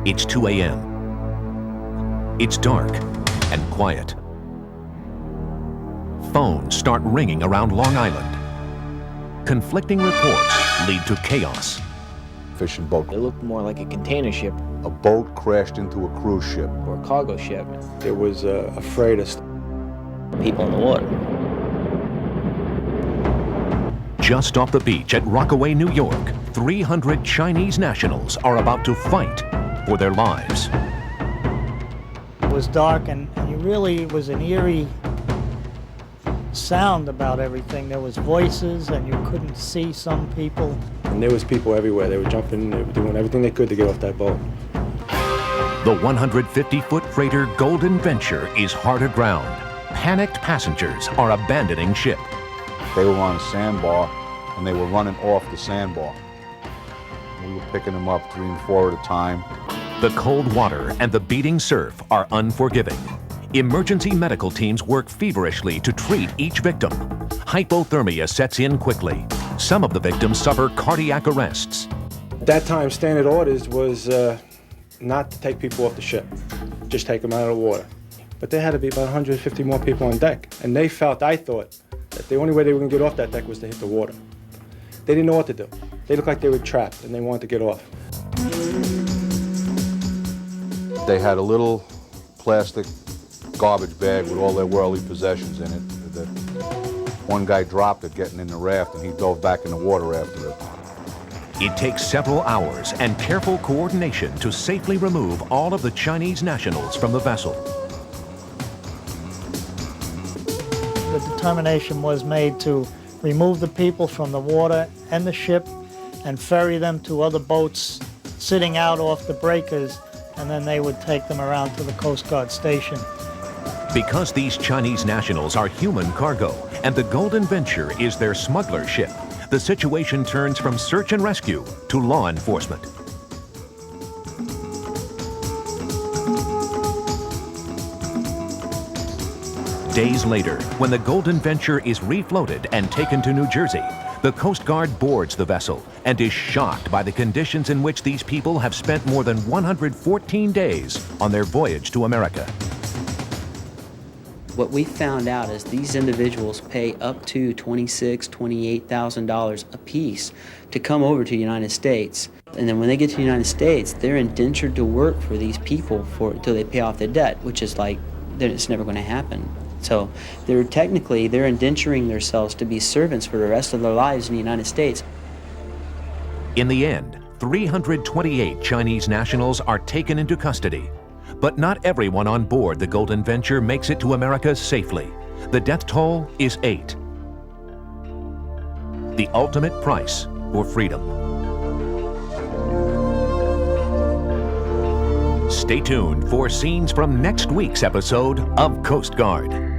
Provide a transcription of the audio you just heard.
It's 2 a.m. It's dark and quiet. Phones start ringing around Long Island. Conflicting reports lead to chaos. Fishing boat. It looked more like a container ship. A boat crashed into a cruise ship. Or a cargo ship. There was a freighter. People in the water. Just off the beach at Rockaway, New York, 300 Chinese nationals are about to fight for their lives. It was dark and it was an eerie sound about everything. There was voices and you couldn't see some people. And there was people everywhere. They were jumping, they were doing everything they could to get off that boat. The 150-foot freighter Golden Venture is hard aground. Panicked passengers are abandoning ship. They were on a sandbar and they were running off the sandbar. We were picking them up 3 and 4 at a time. The cold water and the beating surf are unforgiving. Emergency medical teams work feverishly to treat each victim. Hypothermia sets in quickly. Some of the victims suffer cardiac arrests. At that time, standard orders was not to take people off the ship, just take them out of the water. But there had to be about 150 more people on deck, and I thought, that the only way they were going to get off that deck was to hit the water. They didn't know what to do. They looked like they were trapped, and they wanted to get off. They had a little plastic garbage bag with all their worldly possessions in it. That one guy dropped it getting in the raft, and he dove back in the water after it. It takes several hours and careful coordination to safely remove all of the Chinese nationals from the vessel. The determination was made to remove the people from the water and the ship and ferry them to other boats sitting out off the breakers, and then they would take them around to the Coast Guard station. Because these Chinese nationals are human cargo and the Golden Venture is their smuggler ship, the situation turns from search and rescue to law enforcement. Days later, when the Golden Venture is refloated and taken to New Jersey, the Coast Guard boards the vessel and is shocked by the conditions in which these people have spent more than 114 days on their voyage to America. What we found out is these individuals pay up to $26,000, $28,000 a piece to come over to the United States. And then when they get to the United States, they're indentured to work for these people until they pay off their debt, which is like, it's never going to happen. So they're indenturing themselves to be servants for the rest of their lives in the United States. In the end, 328 Chinese nationals are taken into custody. But not everyone on board the Golden Venture makes it to America safely. The death toll is 8. The ultimate price for freedom. Stay tuned for scenes from next week's episode of Coast Guard.